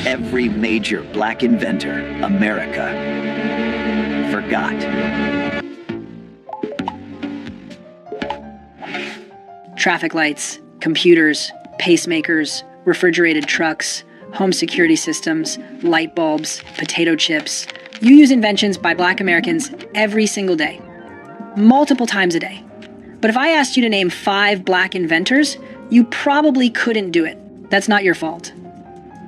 Every major black inventor America forgot. Traffic lights, computers, pacemakers, refrigerated trucks, home security systems, light bulbs, potato chips. You use inventions by black Americans every single day, multiple times a day. But if I asked you to name 5 black inventors, you probably couldn't do it. That's not your fault.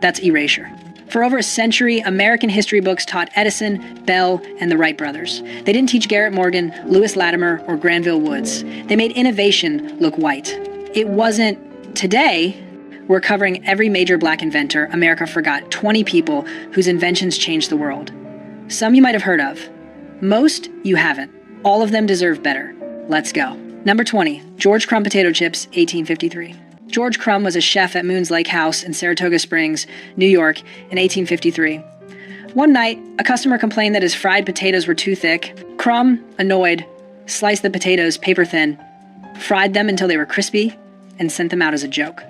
That's erasure. For over a century, American history books taught Edison, Bell, and the Wright brothers. They didn't teach Garrett Morgan, Lewis Latimer, or Granville Woods. They made innovation look white. It wasn't. Today, we're covering every major black inventor America forgot, 20 people whose inventions changed the world. Some you might have heard of. Most you haven't. All of them deserve better. Let's go. Number 20, George Crumb Potato Chips, 1853. George Crumb was a chef at Moon's Lake House in Saratoga Springs, New York, in 1853. One night, a customer complained that his fried potatoes were too thick. Crumb, annoyed, sliced the potatoes paper thin, fried them until they were crispy, and sent them out as a joke.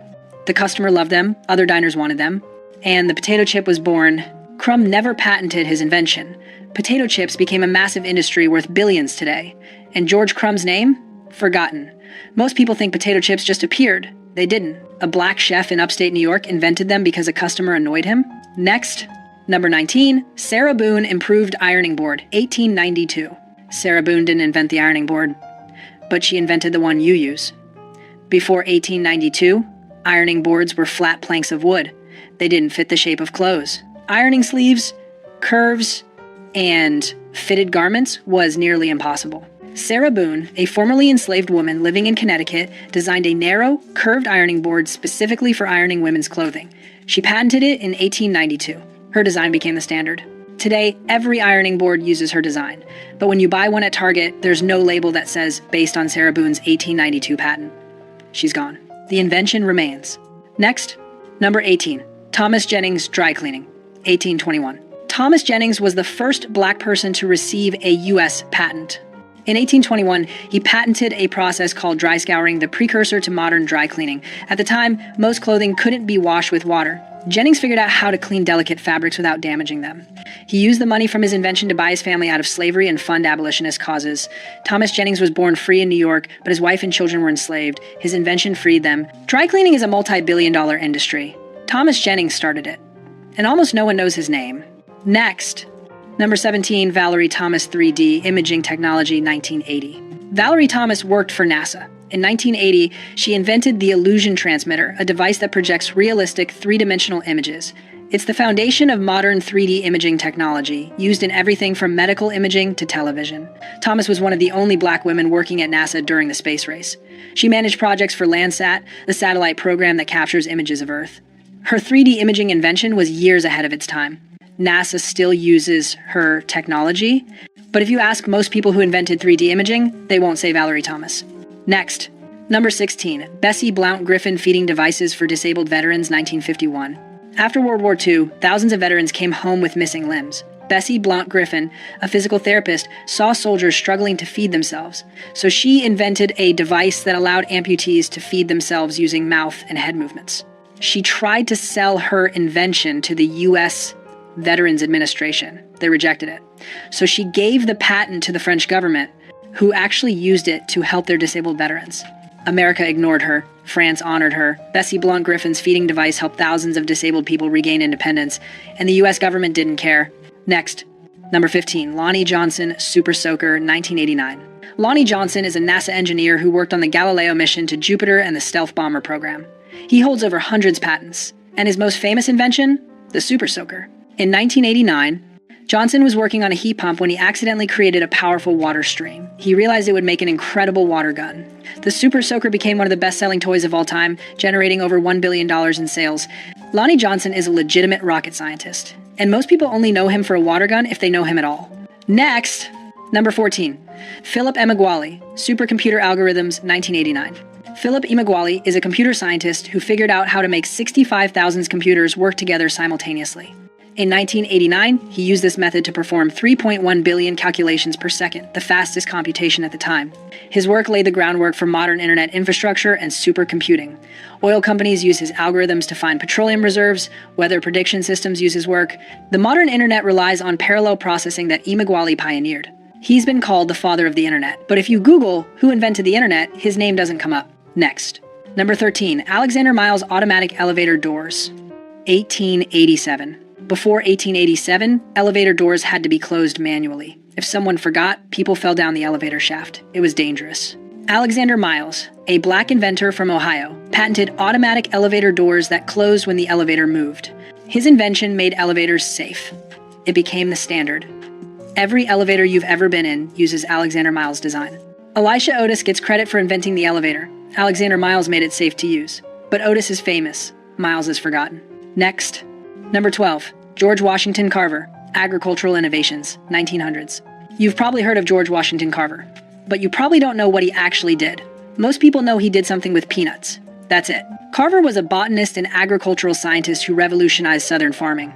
The customer loved them, other diners wanted them, and the potato chip was born. Crumb never patented his invention. Potato chips became a massive industry worth billions today, and George Crumb's name? Forgotten. Most people think potato chips just appeared. They didn't. A black chef in upstate New York invented them because a customer annoyed him. Next, number 19, Sarah Boone improved ironing board, 1892. Sarah Boone didn't invent the ironing board, but she invented the one you use. Before 1892, ironing boards were flat planks of wood. They didn't fit the shape of clothes. Ironing sleeves, curves, and fitted garments was nearly impossible. Sarah Boone, a formerly enslaved woman living in Connecticut, designed a narrow, curved ironing board specifically for ironing women's clothing. She patented it in 1892. Her design became the standard. Today, every ironing board uses her design, but when you buy one at Target, there's no label that says based on Sarah Boone's 1892 patent. She's gone. The invention remains. Next, number 18, Thomas Jennings dry cleaning, 1821. Thomas Jennings was the first black person to receive a U.S. patent. In 1821, he patented a process called dry scouring, the precursor to modern dry cleaning. At the time, most clothing couldn't be washed with water. Jennings figured out how to clean delicate fabrics without damaging them. He used the money from his invention to buy his family out of slavery and fund abolitionist causes. Thomas Jennings was born free in New York, but his wife and children were enslaved. His invention freed them. Dry cleaning is a multi-billion-dollar industry. Thomas Jennings started it, and almost no one knows his name. Next, number 17, Valerie Thomas 3D Imaging Technology, 1980. Valerie Thomas worked for NASA. In 1980, she invented the illusion transmitter, a device that projects realistic three-dimensional images. It's the foundation of modern 3D imaging technology, used in everything from medical imaging to television. Thomas was one of the only black women working at NASA during the space race. She managed projects for Landsat, the satellite program that captures images of Earth. Her 3D imaging invention was years ahead of its time. NASA still uses her technology, but if you ask most people who invented 3D imaging, they won't say Valerie Thomas. Next, number 16, Bessie Blount Griffin feeding devices for disabled veterans, 1951. After World War II, thousands of veterans came home with missing limbs. Bessie Blount Griffin, a physical therapist, saw soldiers struggling to feed themselves, so she invented a device that allowed amputees to feed themselves using mouth and head movements. She tried to sell her invention to the U.S. Veterans Administration. They rejected it. So she gave the patent to the French government, who actually used it to help their disabled veterans. America ignored her. France honored her. Bessie Blount Griffin's feeding device helped thousands of disabled people regain independence, and the U.S. government didn't care. Next, number 15, Lonnie Johnson Super Soaker, 1989. Lonnie Johnson is a NASA engineer who worked on the Galileo mission to Jupiter and the stealth bomber program. He holds over hundreds of patents, and his most famous invention, the Super Soaker. In 1989, Johnson was working on a heat pump when he accidentally created a powerful water stream. He realized it would make an incredible water gun. The Super Soaker became one of the best-selling toys of all time, generating over $1 billion in sales. Lonnie Johnson is a legitimate rocket scientist, and most people only know him for a water gun if they know him at all. Next, number 14, Philip Emeagwali, Supercomputer Algorithms, 1989. Philip Emeagwali is a computer scientist who figured out how to make 65,000 computers work together simultaneously. In 1989, he used this method to perform 3.1 billion calculations per second, the fastest computation at the time. His work laid the groundwork for modern internet infrastructure and supercomputing. Oil companies use his algorithms to find petroleum reserves, weather prediction systems use his work. The modern internet relies on parallel processing that Emeagwali pioneered. He's been called the father of the internet, but if you Google who invented the internet, his name doesn't come up. Next. Number 13, Alexander Miles automatic elevator doors. 1887. Before 1887, elevator doors had to be closed manually. If someone forgot, people fell down the elevator shaft. It was dangerous. Alexander Miles, a black inventor from Ohio, patented automatic elevator doors that closed when the elevator moved. His invention made elevators safe. It became the standard. Every elevator you've ever been in uses Alexander Miles' design. Elisha Otis gets credit for inventing the elevator. Alexander Miles made it safe to use. But Otis is famous. Miles is forgotten. Next. Number 12. George Washington Carver, Agricultural Innovations, 1900s. You've probably heard of George Washington Carver, but you probably don't know what he actually did. Most people know he did something with peanuts. That's it. Carver was a botanist and agricultural scientist who revolutionized Southern farming.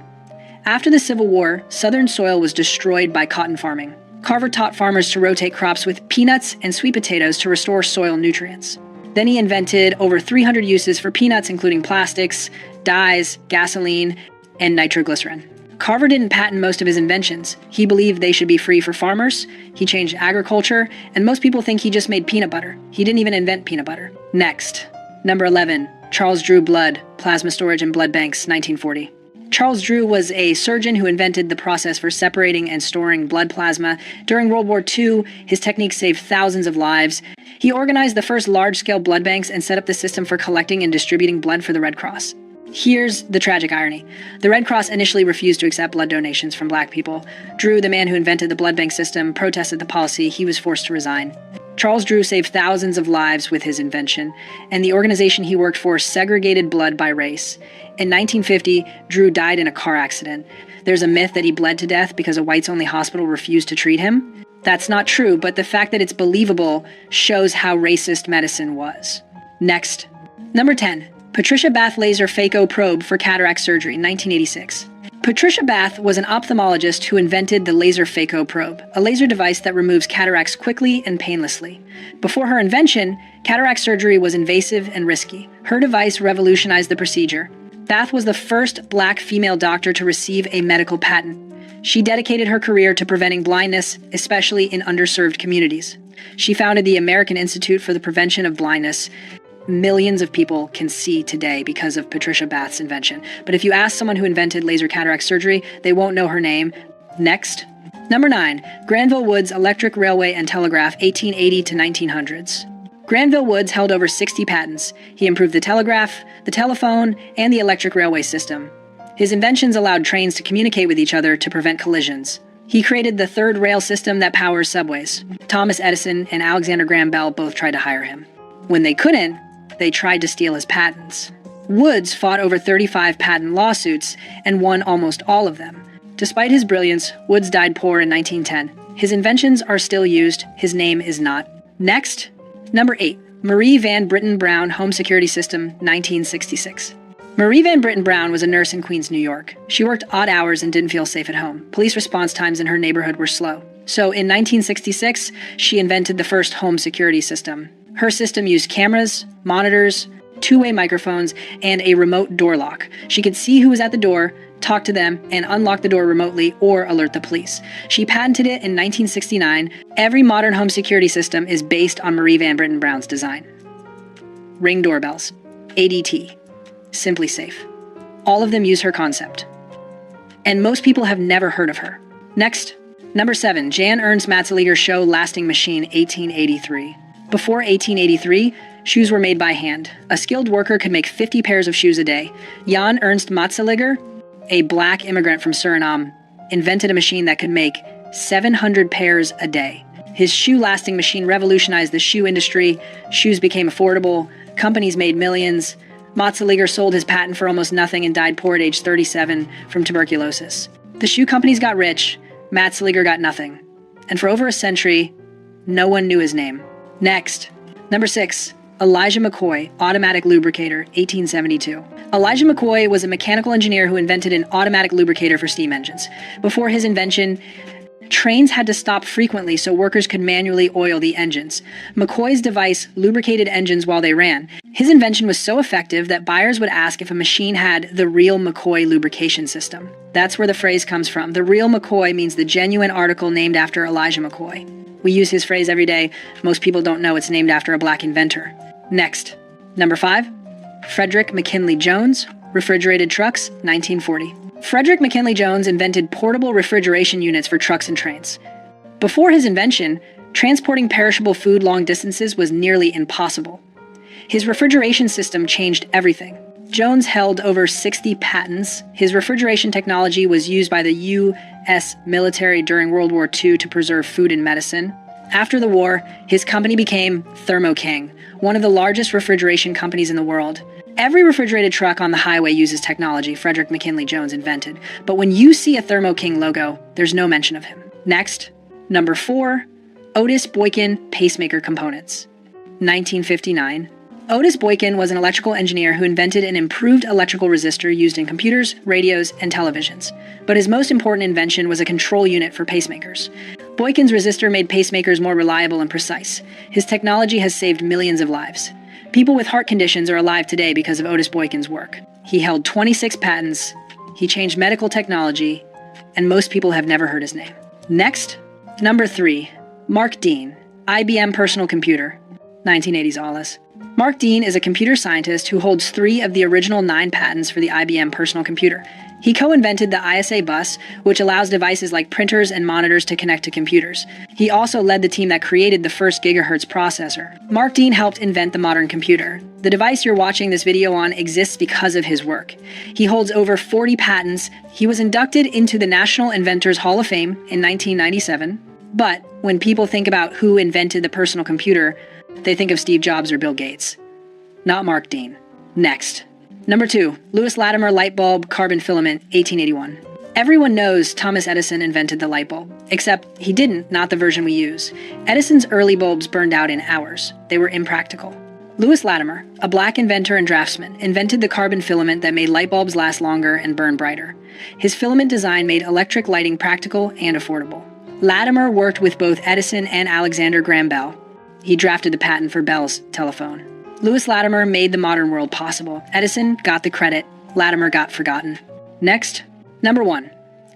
After the Civil War, Southern soil was destroyed by cotton farming. Carver taught farmers to rotate crops with peanuts and sweet potatoes to restore soil nutrients. Then he invented over 300 uses for peanuts, including plastics, dyes, gasoline, and nitroglycerin. Carver didn't patent most of his inventions. He believed they should be free for farmers, he changed agriculture, and most people think he just made peanut butter. He didn't even invent peanut butter. Next. Number 11. Charles Drew blood, plasma storage and blood banks, 1940. Charles Drew was a surgeon who invented the process for separating and storing blood plasma. During World War II, his technique saved thousands of lives. He organized the first large-scale blood banks and set up the system for collecting and distributing blood for the Red Cross. Here's the tragic irony. The Red Cross initially refused to accept blood donations from black people. Drew, the man who invented the blood bank system, protested the policy. He was forced to resign. Charles Drew saved thousands of lives with his invention, and the organization he worked for segregated blood by race. In 1950, Drew died in a car accident. There's a myth that he bled to death because a whites-only hospital refused to treat him. That's not true, but the fact that it's believable shows how racist medicine was. Next. Number 10. Patricia Bath laser phaco probe for cataract surgery, 1986. Patricia Bath was an ophthalmologist who invented the laser phaco probe, a laser device that removes cataracts quickly and painlessly. Before her invention, cataract surgery was invasive and risky. Her device revolutionized the procedure. Bath was the first black female doctor to receive a medical patent. She dedicated her career to preventing blindness, especially in underserved communities. She founded the American Institute for the Prevention of Blindness. Millions of people can see today because of Patricia Bath's invention. But if you ask someone who invented laser cataract surgery, they won't know her name. Next. Number 9. Granville Woods Electric Railway and Telegraph, 1880 to 1900s. Granville Woods held over 60 patents. He improved the telegraph, the telephone, and the electric railway system. His inventions allowed trains to communicate with each other to prevent collisions. He created the third rail system that powers subways. Thomas Edison and Alexander Graham Bell both tried to hire him. When they couldn't, they tried to steal his patents. Woods fought over 35 patent lawsuits and won almost all of them. Despite his brilliance, Woods died poor in 1910. His inventions are still used. His name is not. Next. Number 8. Marie Van Britten Brown Home Security System, 1966. Marie Van Britten Brown was a nurse in Queens, New York. She worked odd hours and didn't feel safe at home. Police response times in her neighborhood were slow. So in 1966, she invented the first home security system. Her system used cameras, monitors, two-way microphones, and a remote door lock. She could see who was at the door, talk to them, and unlock the door remotely or alert the police. She patented it in 1969. Every modern home security system is based on Marie Van Britten Brown's design. Ring doorbells. ADT. Simply Safe. All of them use her concept. And most people have never heard of her. Next. Number 7. Jan Ernst Matzeliger's show Lasting Machine, 1883. Before 1883, shoes were made by hand. A skilled worker could make 50 pairs of shoes a day. Jan Ernst Matzeliger, a black immigrant from Suriname, invented a machine that could make 700 pairs a day. His shoe lasting machine revolutionized the shoe industry. Shoes became affordable. Companies made millions. Matzeliger sold his patent for almost nothing and died poor at age 37 from tuberculosis. The shoe companies got rich. Matzeliger got nothing. And for over a century, no one knew his name. Next. Number 6. Elijah McCoy, automatic lubricator, 1872. Elijah McCoy was a mechanical engineer who invented an automatic lubricator for steam engines. Before his invention, trains had to stop frequently so workers could manually oil the engines. McCoy's device lubricated engines while they ran. His invention was so effective that buyers would ask if a machine had the real McCoy lubrication system. That's where the phrase comes from. The real McCoy means the genuine article named after Elijah McCoy. We use his phrase every day. Most people don't know it's named after a black inventor. Next, number 5, Frederick McKinley Jones, refrigerated trucks, 1940. Frederick McKinley Jones invented portable refrigeration units for trucks and trains. Before his invention, transporting perishable food long distances was nearly impossible. His refrigeration system changed everything. Jones held over 60 patents. His refrigeration technology was used by the U.S. military during World War II to preserve food and medicine. After the war, his company became Thermo King, one of the largest refrigeration companies in the world. Every refrigerated truck on the highway uses technology Frederick McKinley Jones invented, but when you see a Thermo King logo, there's no mention of him. Next, number 4, Otis Boykin pacemaker components. 1959. Otis Boykin was an electrical engineer who invented an improved electrical resistor used in computers, radios, and televisions. But his most important invention was a control unit for pacemakers. Boykin's resistor made pacemakers more reliable and precise. His technology has saved millions of lives. People with heart conditions are alive today because of Otis Boykin's work. He held 26 patents, he changed medical technology, and most people have never heard his name. Next, number 3, Mark Dean, IBM personal computer, 1980s Alice. Mark Dean is a computer scientist who holds 3 of the original 9 patents for the IBM personal computer. He co-invented the ISA bus, which allows devices like printers and monitors to connect to computers. He also led the team that created the first gigahertz processor. Mark Dean helped invent the modern computer. The device you're watching this video on exists because of his work. He holds over 40 patents. He was inducted into the National Inventors Hall of Fame in 1997. But when people think about who invented the personal computer, they think of Steve Jobs or Bill Gates. Not Mark Dean. Next. Number 2, Lewis Latimer light bulb carbon filament, 1881. Everyone knows Thomas Edison invented the light bulb, except he didn't, not the version we use. Edison's early bulbs burned out in hours. They were impractical. Lewis Latimer, a black inventor and draftsman, invented the carbon filament that made light bulbs last longer and burn brighter. His filament design made electric lighting practical and affordable. Latimer worked with both Edison and Alexander Graham Bell. He drafted the patent for Bell's telephone. Lewis Latimer made the modern world possible. Edison got the credit. Latimer got forgotten. Next, number 1,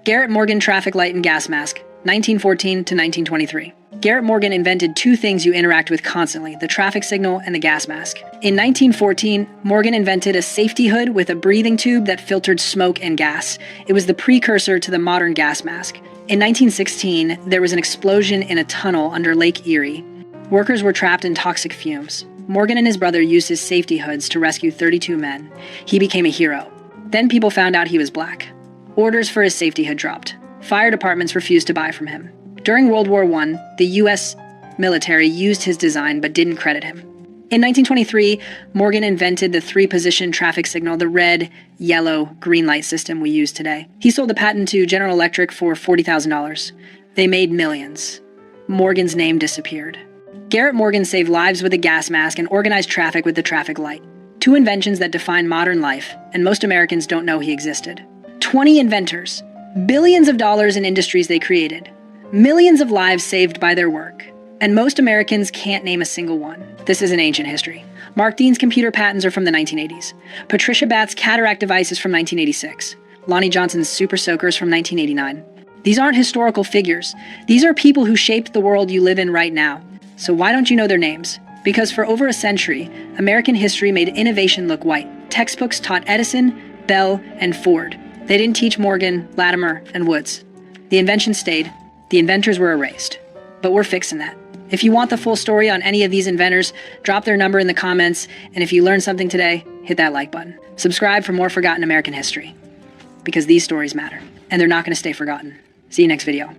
Garrett Morgan traffic light and gas mask, 1914 to 1923. Garrett Morgan invented 2 things you interact with constantly, the traffic signal and the gas mask. In 1914, Morgan invented a safety hood with a breathing tube that filtered smoke and gas. It was the precursor to the modern gas mask. In 1916, there was an explosion in a tunnel under Lake Erie. Workers were trapped in toxic fumes. Morgan and his brother used his safety hoods to rescue 32 men. He became a hero. Then people found out he was black. Orders for his safety hood dropped. Fire departments refused to buy from him. During World War I, the U.S. military used his design but didn't credit him. In 1923, Morgan invented the 3-position traffic signal, the red, yellow, green light system we use today. He sold the patent to General Electric for $40,000. They made millions. Morgan's name disappeared. Garrett Morgan saved lives with a gas mask and organized traffic with the traffic light. 2 inventions that define modern life, and most Americans don't know he existed. 20 inventors, billions of dollars in industries they created, millions of lives saved by their work, and most Americans can't name a single one. This is an ancient history. Mark Dean's computer patents are from the 1980s. Patricia Bath's cataract device is from 1986. Lonnie Johnson's super soaker is from 1989. These aren't historical figures. These are people who shaped the world you live in right now. So why don't you know their names? Because for over a century, American history made innovation look white. Textbooks taught Edison, Bell, and Ford. They didn't teach Morgan, Latimer, and Woods. The invention stayed. The inventors were erased. But we're fixing that. If you want the full story on any of these inventors, drop their number in the comments, and if you learned something today, hit that like button. Subscribe for more forgotten American history. Because these stories matter, and they're not going to stay forgotten. See you next video.